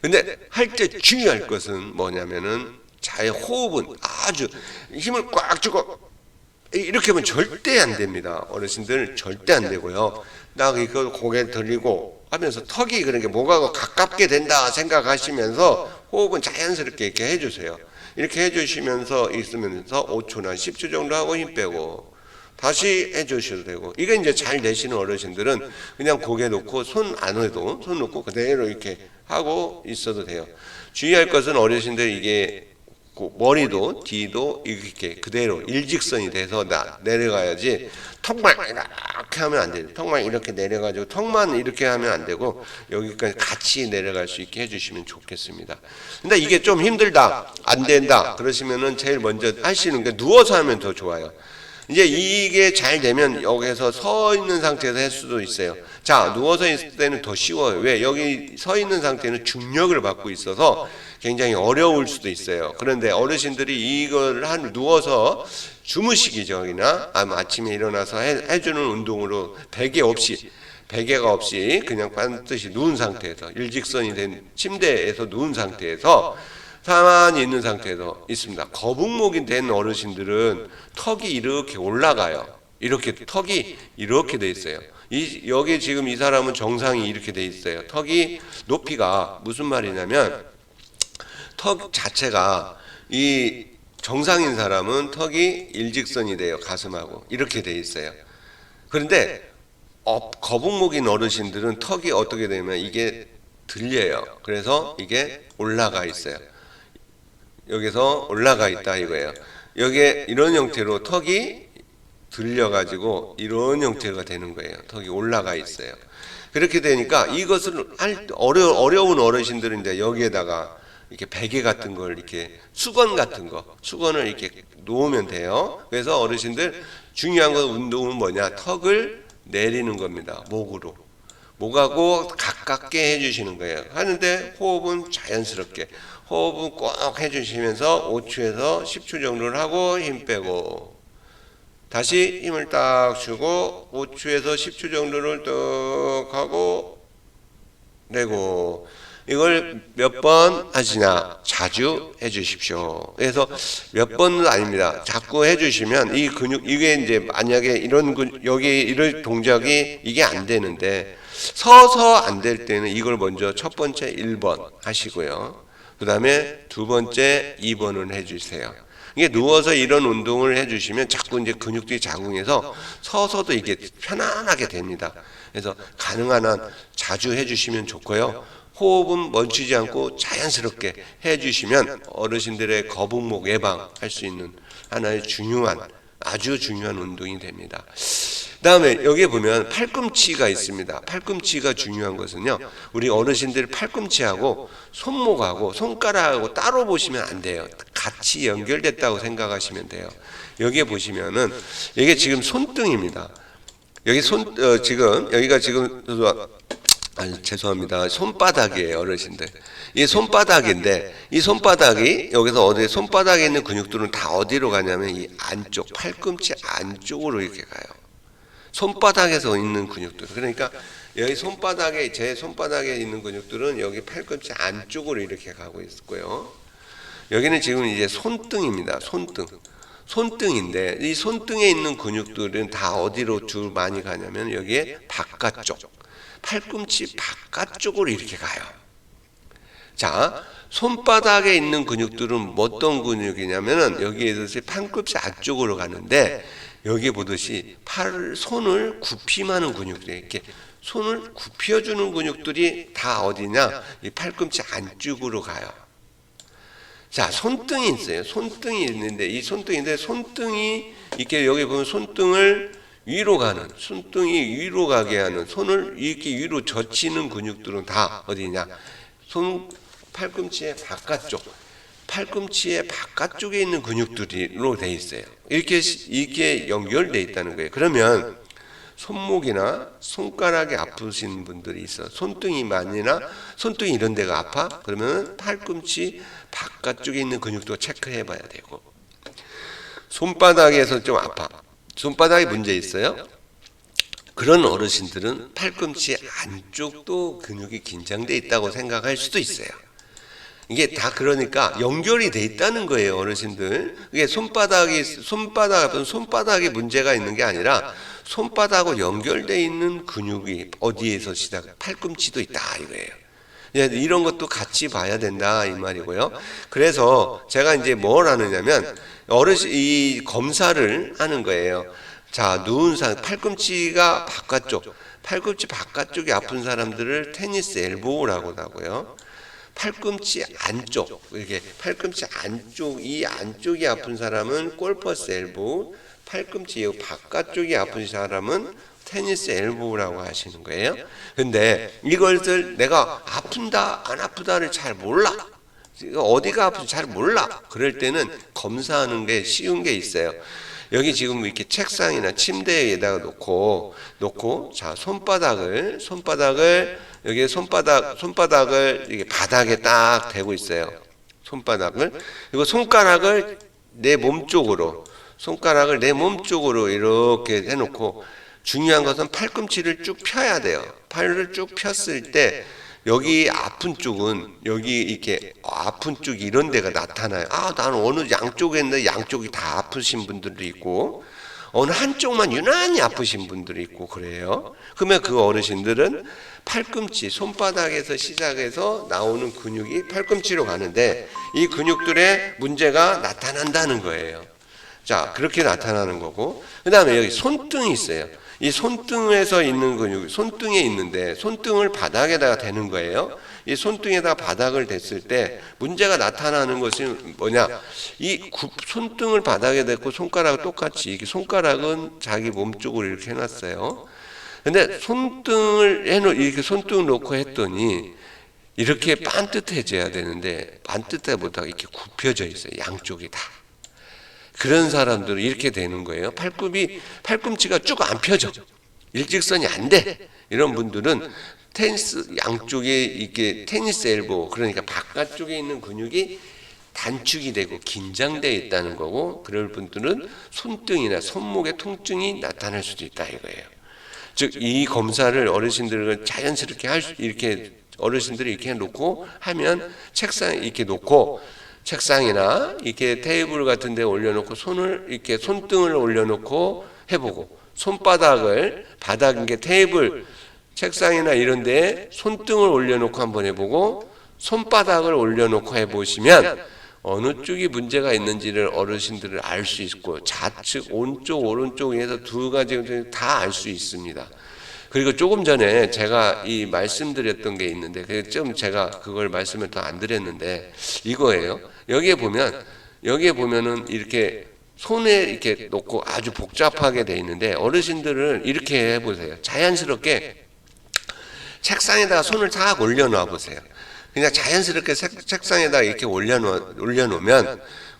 근데 할 때 중요할 것은 뭐냐면은 자의 호흡은 아주 힘을 꽉 주고 이렇게 하면 절대 안 됩니다. 어르신들 절대 안 되고요. 딱 이거 고개 들리고 하면서 턱이 그렇게 목하고 가깝게 된다 생각하시면서 호흡은 자연스럽게 이렇게 해주세요. 이렇게 해주시면서 있으면서 5초나 10초 정도 하고 힘 빼고 다시 해주셔도 되고, 이게 이제 잘 되시는 어르신들은 그냥 고개 놓고 손 안 해도 손 놓고 그대로 이렇게 하고 있어도 돼요. 주의할 것은 어르신들 이게 머리도 뒤도 이렇게 그대로 일직선이 돼서 내려가야지 턱만 이렇게 하면 안 돼요. 턱만 이렇게 내려가지고 턱만 이렇게 하면 안 되고 여기까지 같이 내려갈 수 있게 해주시면 좋겠습니다. 근데 이게 좀 힘들다, 안 된다 그러시면은 제일 먼저 하시는 게 누워서 하면 더 좋아요. 이제 이게 잘 되면 여기서 서 있는 상태에서 할 수도 있어요. 자, 누워서 있을 때는 더 쉬워요. 왜? 여기 서 있는 상태는 중력을 받고 있어서 굉장히 어려울 수도 있어요. 그런데 어르신들이 이걸 누워서 주무시기전이나 아침에 일어나서 해주는 운동으로 베개가 없이 그냥 반드시 누운 상태에서 일직선이 된 침대에서 누운 상태에서 가만히 있는 상태에서 있습니다. 거북목이 된 어르신들은 턱이 이렇게 올라가요. 이렇게 턱이 이렇게 돼 있어요. 여기 지금 이 사람은 정상이 이렇게 돼 있어요. 턱이 높이가 무슨 말이냐면 턱 자체가 이 정상인 사람은 턱이 일직선이 돼요. 가슴하고 이렇게 돼 있어요. 그런데 거북목인 어르신들은 턱이 어떻게 되면 이게 들려요. 그래서 이게 올라가 있어요. 여기서 올라가 있다 이거예요. 여기에 이런 형태로 턱이 들려가지고 이런 형태가 되는 거예요. 턱이 올라가 있어요. 그렇게 되니까 이것을 어려운 어르신들은 이제 여기에다가 이렇게 베개 같은 걸 이렇게 수건을 이렇게 놓으면 돼요. 그래서 어르신들 중요한 건 운동은 뭐냐? 턱을 내리는 겁니다. 목하고 가깝게 해주시는 거예요. 하는데 호흡은 자연스럽게 호흡은 꼭 해주시면서 5초에서 10초 정도를 하고 힘 빼고 다시 힘을 딱 주고 5초에서 10초 정도를 딱 하고 내고, 이걸 몇 번 하시냐? 자주 해주십시오. 그래서 몇 번은 아닙니다. 자꾸 해주시면 이 근육, 이게 이제 만약에 여기 이런 동작이 이게 안 되는데 서서 안 될 때는 이걸 먼저 첫 번째 1번 하시고요. 그 다음에 두 번째 2번을 해주세요. 이게 누워서 이런 운동을 해주시면 자꾸 이제 근육들이 자궁해서 서서도 이게 편안하게 됩니다. 그래서 가능한 한 자주 해주시면 좋고요. 호흡은 멈추지 않고 자연스럽게 해주시면 어르신들의 거북목 예방할 수 있는 하나의 아주 중요한 운동이 됩니다. 그 다음에 여기에 보면 팔꿈치가 있습니다. 팔꿈치가 중요한 것은요, 우리 어르신들 팔꿈치하고 손목하고 손가락하고 따로 보시면 안 돼요. 같이 연결됐다고 생각하시면 돼요. 여기에 보시면은 이게 지금 손등입니다. 여기 지금 여기가 지금 아니 죄송합니다. 손바닥이에요, 어르신들. 이 손바닥인데 이 손바닥이 여기서 어디 손바닥에 있는 근육들은 다 어디로 가냐면 이 안쪽 팔꿈치 안쪽으로 이렇게 가요. 손바닥에서 있는 근육들. 그러니까 여기 손바닥에 제 손바닥에 있는 근육들은 여기 팔꿈치 안쪽으로 이렇게 가고 있고요. 여기는 지금 이제 손등입니다. 손등인데 이 손등에 있는 근육들은 다 어디로 주 많이 가냐면 여기에 바깥쪽 팔꿈치 바깥쪽으로 이렇게 가요. 자, 손바닥에 있는 근육들은 어떤 근육이냐면은 여기에서 팔꿈치 안쪽으로 가는데 여기 보듯이 손을 굽힘하는 근육들이 이렇게 손을 굽혀주는 근육들이 다 어디냐? 이 팔꿈치 안쪽으로 가요. 자, 손등이 있어요. 손등이 있는데 이 손등이 이렇게 여기 보면 손등을 위로 가는, 손등이 위로 가게 하는, 손을 이렇게 위로 젖히는 근육들은 다 어디냐? 팔꿈치의 바깥쪽에 있는 근육들로 돼 있어요. 이렇게 연결돼 있다는 거예요. 그러면 손목이나 손가락이 아프신 분들이 있어. 손등이만이나 손등이 이런 데가 아파? 그러면 팔꿈치 바깥쪽에 있는 근육도 체크해 봐야 되고, 손바닥에서 좀 아파. 손바닥에 문제 있어요? 그런 어르신들은 팔꿈치 안쪽도 근육이 긴장돼 있다고 생각할 수도 있어요. 이게 다 그러니까 연결이 돼 있다는 거예요, 어르신들. 이게 손바닥이 문제가 있는 게 아니라 손바닥하고 연결돼 있는 근육이 어디에서 팔꿈치도 있다 이거예요. 이런 것도 같이 봐야 된다 이 말이고요. 그래서 제가 이제 뭘 하느냐면 이 검사를 하는 거예요. 자, 누운 사람 팔꿈치 바깥쪽이 아픈 사람들을 테니스 엘보우라고 하고요. 팔꿈치 안쪽, 이렇게 팔꿈치 안쪽, 이 안쪽이 아픈 사람은 골퍼스 엘보우, 팔꿈치 바깥쪽이 아픈 사람은 테니스 엘보우라고 하시는 거예요. 근데 이것을 내가 아픈다 안 아프다를 잘 몰라, 어디가 아픈지 잘 몰라, 그럴 때는 검사하는 게 쉬운 게 있어요. 여기 지금 이렇게 책상이나 침대에다가 놓고 자, 손바닥을 여기 손바닥을 이게 바닥에 딱 대고 있어요. 손바닥을. 그리고 손가락을 내 몸 쪽으로 이렇게 해놓고, 중요한 것은 팔꿈치를 쭉 펴야 돼요. 팔을 쭉 폈을 때 여기 아픈 쪽은 여기 이렇게 아픈 쪽 이런 데가 나타나요. 아, 나는 어느 양쪽에 있는데 양쪽이 다 아프신 분들도 있고 어느 한쪽만 유난히 아프신 분들이 있고 그래요. 그러면 그 어르신들은 팔꿈치, 손바닥에서 시작해서 나오는 근육이 팔꿈치로 가는데 이 근육들의 문제가 나타난다는 거예요. 자, 그렇게 나타나는 거고, 그 다음에 여기 손등이 있어요. 이 손등에서 있는 근육, 손등에 있는데 손등을 바닥에다가 대는 거예요. 이 손등에다가 바닥을 댔을 때 문제가 나타나는 것이 뭐냐? 이 손등을 바닥에 댔고 손가락을 똑같이, 이렇게 손가락은 자기 몸 쪽으로 이렇게 해놨어요. 근데 이렇게 손등을 놓고 했더니 이렇게 반듯해져야 되는데 반듯해 못하고 이렇게 굽혀져 있어요. 양쪽이 다. 그런 사람들은 이렇게 되는 거예요. 팔꿈치가 쭉 안 펴져. 일직선이 안 돼. 이런 분들은 양쪽에 이렇게 테니스 엘보, 그러니까 바깥쪽에 있는 근육이 단축이 되고 긴장되어 있다는 거고, 그럴 분들은 손등이나 손목의 통증이 나타날 수도 있다 이거예요. 즉, 이 검사를 어르신들은 자연스럽게 어르신들이 이렇게 놓고 하면 책상에 이렇게 놓고, 책상이나 이렇게 테이블 같은 데 올려놓고 손등을 올려놓고 해보고, 손바닥을 바닥인 테이블, 책상이나 이런 데에 손등을 올려놓고 한번 해보고 손바닥을 올려놓고 해보시면 어느 쪽이 문제가 있는지를 어르신들은 알 수 있고, 좌측, 오른쪽, 오른쪽에서 두 가지 다 알 수 있습니다. 그리고 조금 전에 제가 이 말씀드렸던 게 있는데, 좀 제가 그걸 말씀을 더 안 드렸는데 이거예요. 여기에 보면은 이렇게 손에 이렇게 놓고 아주 복잡하게 돼 있는데, 어르신들은 이렇게 해보세요. 자연스럽게 책상에다가 손을 딱 올려놓아 보세요. 그냥 자연스럽게 책상에다가 이렇게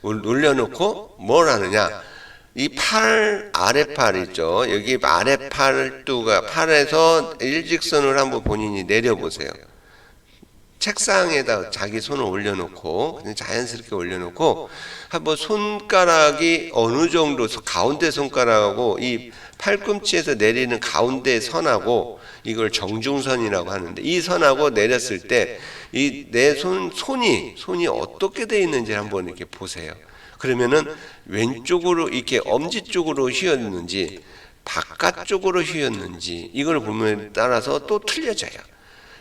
올려놓고 뭘 하느냐? 이 팔, 아래팔 있죠. 여기 아래팔두가 팔에서 일직선을 한번 본인이 내려보세요. 책상에다 자기 손을 올려놓고 그냥 자연스럽게 올려놓고 한번 손가락이 어느 정도 가운데 손가락하고 이 팔꿈치에서 내리는 가운데 선하고 이걸 정중선이라고 하는데 이 선하고 내렸을 때 이 내 손이 어떻게 돼 있는지 한번 이렇게 보세요. 그러면은 왼쪽으로 이렇게 엄지 쪽으로 휘었는지 바깥쪽으로 휘었는지 이걸 보면 따라서 또 틀려져요.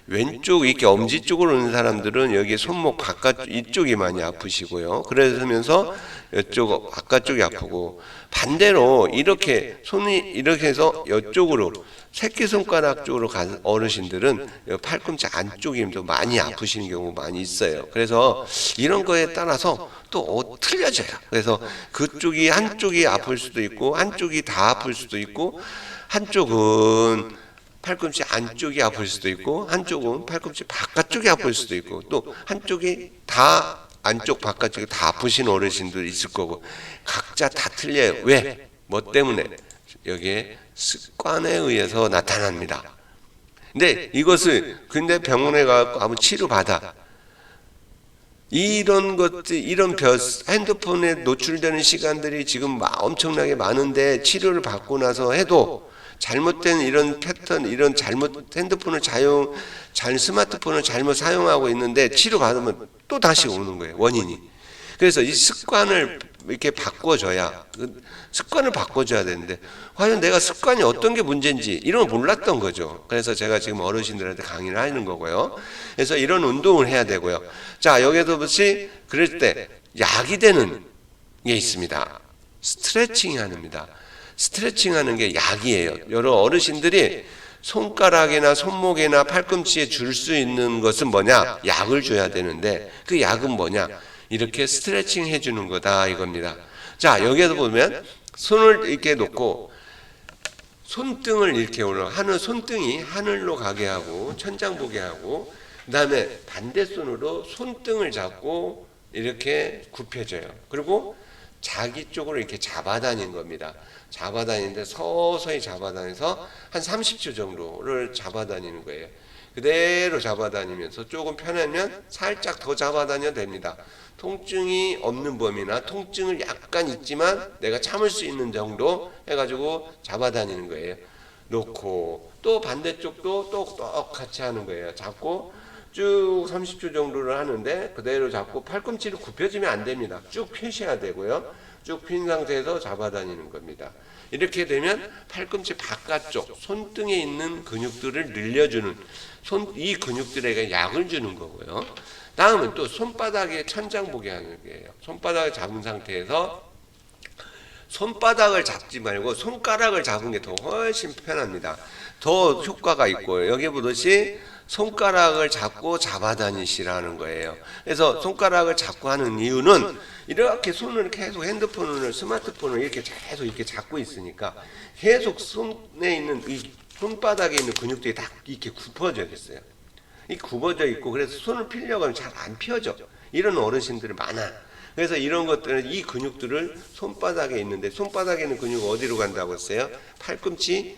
왼쪽 이렇게 엄지 쪽으로 오는 사람들은 여기 손목 바깥 이쪽이 많이 아프시고요. 그러면서 이쪽 바깥쪽이 아프고 반대로 이렇게 손이 이렇게 해서 이쪽으로 새끼손가락 쪽으로 간 어르신들은 팔꿈치 안쪽이 더 많이 아프시는 경우 많이 있어요. 그래서 이런 거에 따라서 또 틀려져요. 그래서 그쪽이 한쪽이 아플 수도 있고 한쪽이 다 아플 수도 있고 한쪽은 팔꿈치 안쪽이 아플 수도 있고 한쪽은 팔꿈치 바깥쪽이 아플 수도 있고 또 한쪽이 다 안쪽 바깥쪽이 다 아프신 어르신도 있을 거고 각자 다 틀려요. 왜? 뭐 때문에? 여기에 습관에 의해서 나타납니다. 근데 이것을 근데 병원에 가서 한번 치료받아. 이런 것들, 이런 핸드폰에 노출되는 시간들이 지금 엄청나게 많은데 치료를 받고 나서 해도 잘못된 이런 패턴, 이런 잘못 핸드폰을 스마트폰을 잘못 사용하고 있는데 치료받으면 또 다시 오는 거예요, 원인이. 그래서 이 습관을 이렇게 바꿔줘야, 습관을 바꿔줘야 되는데, 과연 내가 습관이 어떤 게 문제인지 이런 걸 몰랐던 거죠. 그래서 제가 지금 어르신들한테 강의를 하는 거고요. 그래서 이런 운동을 해야 되고요. 자, 여기서 보시, 그럴 때 약이 되는 게 있습니다. 스트레칭이 합니다. 스트레칭 하는 게 약이에요. 여러 어르신들이 손가락이나 손목이나 팔꿈치에 줄 수 있는 것은 뭐냐? 약을 줘야 되는데 그 약은 뭐냐? 이렇게 스트레칭 해주는 거다 이겁니다. 자, 여기에서 보면 손을 이렇게 놓고 손등을 이렇게 손등이 하늘로 가게 하고 천장 보게 하고 그 다음에 반대손으로 손등을 잡고 이렇게 굽혀져요. 그리고 자기 쪽으로 이렇게 잡아다니는 겁니다. 잡아다니는데 서서히 잡아다니면서 한 30초 정도를 잡아다니는 거예요. 그대로 잡아다니면서 조금 편하면 살짝 더 잡아다녀도 됩니다. 통증이 없는 범위나 통증을 약간 있지만 내가 참을 수 있는 정도 해가지고 잡아다니는 거예요. 놓고 또 반대쪽도 또 똑같이 하는 거예요. 잡고 쭉 30초 정도를 하는데 그대로 잡고 팔꿈치를 굽혀지면 안 됩니다. 쭉 펴셔야 되고요. 쭉 핀 상태에서 잡아다니는 겁니다. 이렇게 되면 팔꿈치 바깥쪽 손등에 있는 근육들을 늘려주는 이 근육들에게 약을 주는 거고요. 다음은 또 손바닥에 천장 보게 하는 거예요. 손바닥을 잡은 상태에서 손바닥을 잡지 말고 손가락을 잡은 게 더 훨씬 편합니다. 더 효과가 있고요. 여기 보듯이 손가락을 잡고 잡아다니시라는 거예요. 그래서 손가락을 잡고 하는 이유는 이렇게 손을 계속 핸드폰을 스마트폰을 이렇게 계속 이렇게 잡고 있으니까 계속 손에 있는 이 손바닥에 있는 근육들이 다 이렇게 굽어져 있어요. 이 굽어져 있고 그래서 손을 피려고 하면 잘 안 펴져. 이런 어르신들이 많아. 그래서 이런 것들은 이 근육들을 손바닥에 있는데 손바닥에 있는 근육이 어디로 간다고 했어요? 팔꿈치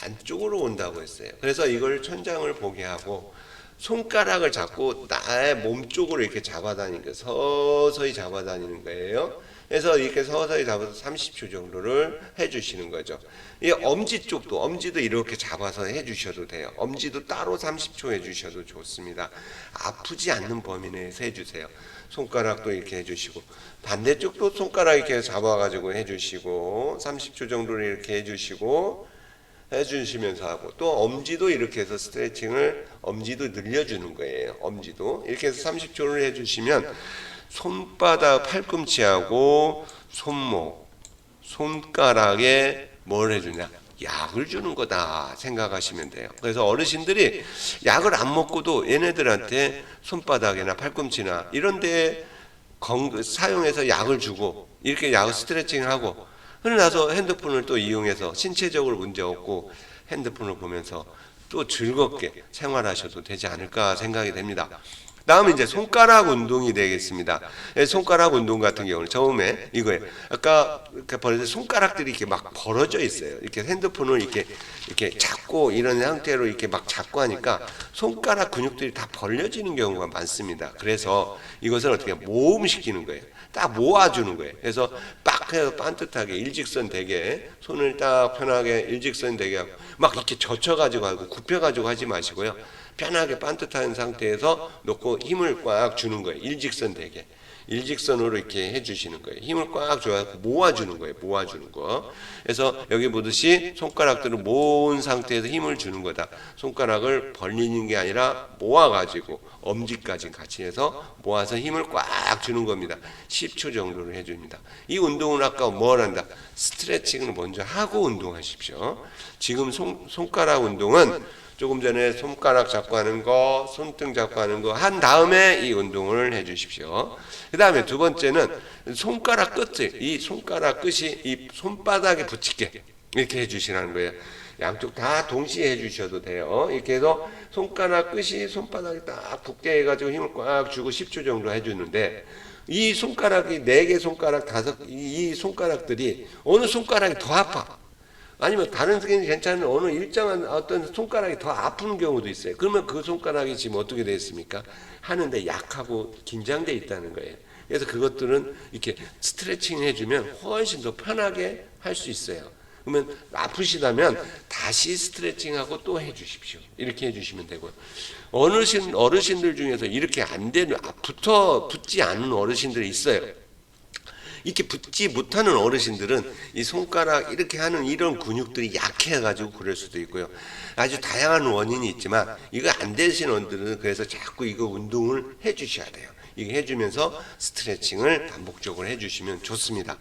안쪽으로 온다고 했어요. 그래서 이걸 천장을 보게 하고 손가락을 잡고 나의 몸 쪽으로 이렇게 잡아다니는 거예요. 서서히 잡아다니는 거예요. 그래서 이렇게 서서히 잡아서 30초 정도를 해주시는 거죠. 이 엄지 쪽도 엄지도 이렇게 잡아서 해주셔도 돼요. 엄지도 따로 30초 해주셔도 좋습니다. 아프지 않는 범위 내에서 해주세요. 손가락도 이렇게 해주시고 반대쪽도 손가락 이렇게 잡아가지고 해주시고 30초 정도를 이렇게 해주시면서 하고 또 엄지도 이렇게 해서 스트레칭을 엄지도 늘려주는 거예요. 엄지도 이렇게 해서 30초를 해주시면 손바닥 팔꿈치하고 손목 손가락에 뭘 해주냐 약을 주는 거다 생각하시면 돼요. 그래서 어르신들이 약을 안 먹고도 얘네들한테 손바닥이나 팔꿈치나 이런 데에 사용해서 약을 주고 이렇게 약 스트레칭을 하고 그러고 나서 핸드폰을 또 이용해서 신체적으로 문제 없고 핸드폰을 보면서 또 즐겁게 생활하셔도 되지 않을까 생각이 됩니다. 다음은 이제 손가락 운동이 되겠습니다. 손가락 운동 같은 경우는 처음에 이거예요. 아까 벌써 손가락들이 이렇게 막 벌어져 있어요. 이렇게 핸드폰을 이렇게 잡고 이런 상태로 이렇게 막 잡고 하니까 손가락 근육들이 다 벌려지는 경우가 많습니다. 그래서 이것을 어떻게 모음시키는 거예요. 딱 모아주는 거예요. 그래서 빡 해서 반듯하게 일직선 되게 손을 딱 편하게 일직선 되게 하고 막 이렇게 젖혀가지고 하고 굽혀가지고 하지 마시고요. 편하게 반듯한 상태에서 놓고 힘을 꽉 주는 거예요. 일직선 되게. 일직선으로 이렇게 해주시는 거예요. 힘을 꽉 줘서 모아주는 거예요. 모아주는 거. 그래서 여기 보듯이 손가락들을 모은 상태에서 힘을 주는 거다. 손가락을 벌리는 게 아니라 모아가지고 엄지까지 같이 해서 모아서 힘을 꽉 주는 겁니다. 10초 정도를 해줍니다. 이 운동은 아까 뭘 한다? 스트레칭을 먼저 하고 운동하십시오. 지금 손가락 운동은 조금 전에 손가락 잡고 하는 거, 손등 잡고 하는 거 한 다음에 이 운동을 해 주십시오. 그 다음에 두 번째는 손가락 끝을, 이 손가락 끝이 이 손바닥에 붙이게 이렇게 해 주시라는 거예요. 양쪽 다 동시에 해 주셔도 돼요. 이렇게 해서 손가락 끝이 손바닥에 딱 붙게 해가지고 힘을 꽉 주고 10초 정도 해주는데 이 손가락이 4개 손가락, 이 손가락들이 어느 손가락이 더 아파. 아니면 다른 스킨이 괜찮은 어느 일정한 어떤 손가락이 더 아픈 경우도 있어요. 그러면 그 손가락이 지금 어떻게 되어 있습니까? 하는데 약하고 긴장되어 있다는 거예요. 그래서 그것들은 이렇게 스트레칭 해주면 훨씬 더 편하게 할 수 있어요. 그러면 아프시다면 다시 스트레칭하고 또 해주십시오. 이렇게 해주시면 되고요. 어르신들 중에서 이렇게 안 되는, 붙지 않은 어르신들이 있어요. 이렇게 붙지 못하는 어르신들은 이 손가락 이렇게 하는 이런 근육들이 약해가지고 그럴 수도 있고요. 아주 다양한 원인이 있지만 이거 안 되시는 분들은 그래서 자꾸 이거 운동을 해주셔야 돼요. 이거 해주면서 스트레칭을 반복적으로 해주시면 좋습니다.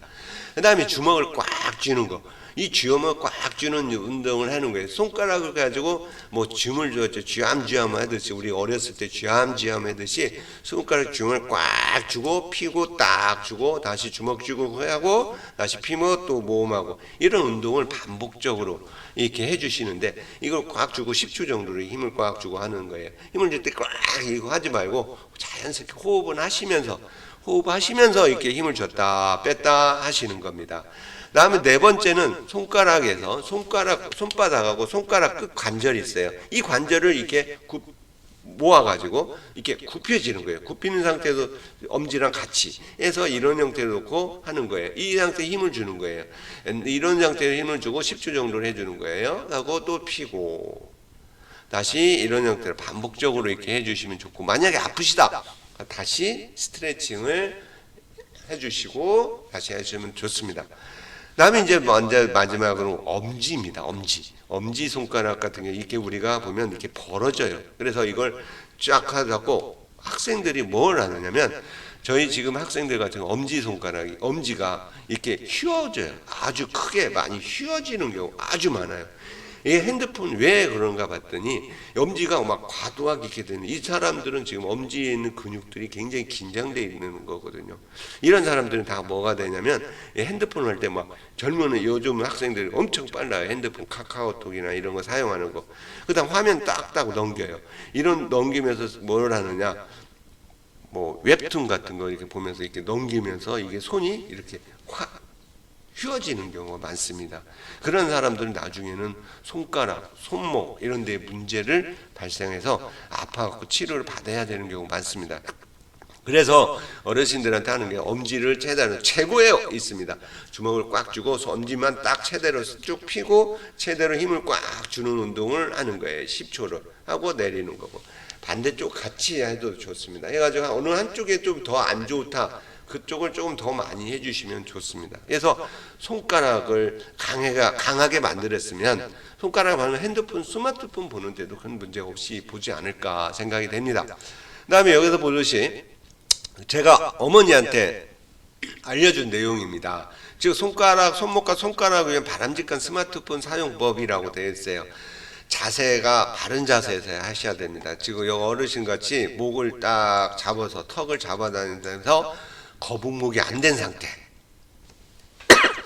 그 다음에 주먹을 꽉 쥐는 거. 이 주먹을 꽉 쥐는 운동을 하는 거예요. 손가락을 가지고 뭐 줌을 쥐었죠. 쥐암 하듯이 우리 어렸을 때 쥐암 하듯이 손가락 줌을 꽉 주고 피고 딱 주고 다시 주먹 쥐고 하고 다시 피고 또 모음하고 이런 운동을 반복적으로 이렇게 해주시는데 이걸 꽉 주고 10초 정도로 힘을 꽉 주고 하는 거예요. 힘을 줄 때 꽉 이거 하지 말고 자연스럽게 호흡하시면서 이렇게 힘을 줬다 뺐다 하시는 겁니다. 다음에 네 번째는 손가락에서 손바닥하고 손가락 끝 관절이 있어요. 이 관절을 이렇게 모아가지고 이렇게 굽혀지는 거예요. 굽히는 상태에서 엄지랑 같이 해서 이런 형태로 놓고 하는 거예요. 이 상태에 힘을 주는 거예요. 이런 상태에 힘을 주고 10초 정도를 해주는 거예요. 하고 또 피고 다시 이런 형태로 반복적으로 이렇게 해주시면 좋고 만약에 아프시다 다시 스트레칭을 해주시고 다시 해주시면 좋습니다. 다음에 이제 먼저 마지막으로 엄지입니다. 엄지 손가락 같은 게 이렇게 우리가 보면 이렇게 벌어져요. 그래서 이걸 쫙 하자고 학생들이 뭘 하느냐면 저희 지금 학생들 같은 엄지가 이렇게 휘어져요. 아주 크게 많이 휘어지는 경우 아주 많아요. 이 핸드폰 왜 그런가 봤더니 엄지가 막 과도하게 이렇게 되는 이 사람들은 지금 엄지에 있는 근육들이 굉장히 긴장되어 있는 거거든요. 이런 사람들은 다 뭐가 되냐면 핸드폰을 할 때 막 젊은 요즘 학생들이 엄청 빨라요. 핸드폰 카카오톡이나 이런 거 사용하는 거. 그다음 화면 딱딱 넘겨요. 이런 넘기면서 뭘 하느냐? 뭐 웹툰 같은 거 이렇게 보면서 이렇게 넘기면서 이게 손이 이렇게 휘어지는 경우가 많습니다. 그런 사람들은 나중에는 손가락, 손목 이런 데 문제를 발생해서 아파갖고 치료를 받아야 되는 경우가 많습니다. 그래서 어르신들한테 하는 게 엄지를 최고에 있습니다. 주먹을 꽉 쥐고 엄지만 딱 최대로 쭉 펴고 최대로 힘을 꽉 주는 운동을 하는 거예요. 10초를 하고 내리는 거고 반대쪽 같이 해도 좋습니다. 해가지고 어느 한쪽에 좀 더 안 좋다 그쪽을 조금 더 많이 해주시면 좋습니다. 그래서 손가락을 강하게 만들었으면 손가락을 보면 핸드폰, 스마트폰 보는데도 큰 문제 없이 보지 않을까 생각이 됩니다. 그 다음에 여기서 보듯이 제가 어머니한테 알려준 내용입니다. 즉 손목과 손가락을 위한 바람직한 스마트폰 사용법이라고 되어 있어요. 자세가 바른 자세에서 하셔야 됩니다. 지금 여기 어르신같이 목을 딱 잡아서 턱을 잡아다니면서 거북목이 안 된 상태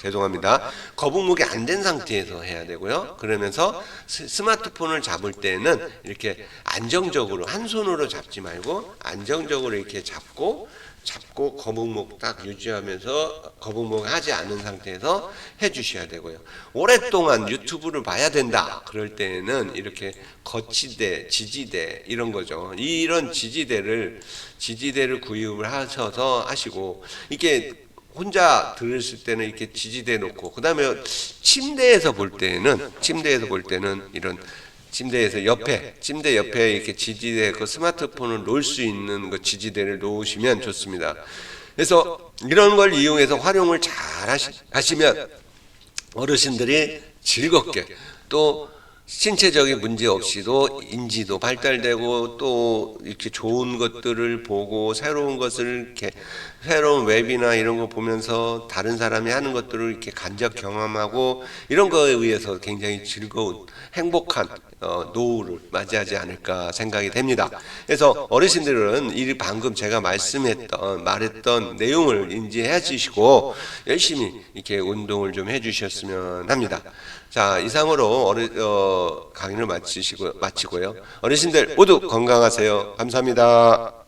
죄송합니다. 거북목이 안 된 상태에서 해야 되고요. 그러면서 스마트폰을 잡을 때는 이렇게 안정적으로 한 손으로 잡지 말고 안정적으로 이렇게 잡고 거북목 딱 유지하면서 거북목 하지 않은 상태에서 해주셔야 되고요. 오랫동안 유튜브를 봐야 된다. 그럴 때는 이렇게 거치대, 지지대 이런 거죠. 이런 지지대를 구입을 하셔서 하시고 이게 혼자 들으실 때는 이렇게 지지대 놓고 그다음에 침대에서 볼 때는 이런 침대 옆에 이렇게 지지대 그 스마트폰을 놓을 수 있는 그 지지대를 놓으시면 좋습니다. 그래서 이런 걸 이용해서 활용을 잘 하시면 어르신들이 즐겁게 또 신체적인 문제 없이도 인지도 발달되고 또 이렇게 좋은 것들을 보고 새로운 것을 이렇게 새로운 웹이나 이런 거 보면서 다른 사람이 하는 것들을 이렇게 간접 경험하고 이런 거에 의해서 굉장히 즐거운 행복한 노후를 맞이하지 않을까 생각이 됩니다. 그래서 어르신들은 이 방금 제가 말했던 내용을 인지해 주시고 열심히 이렇게 운동을 좀 해주셨으면 합니다. 자, 이상으로 강의를 마치고요. 어르신들 모두 건강하세요. 감사합니다.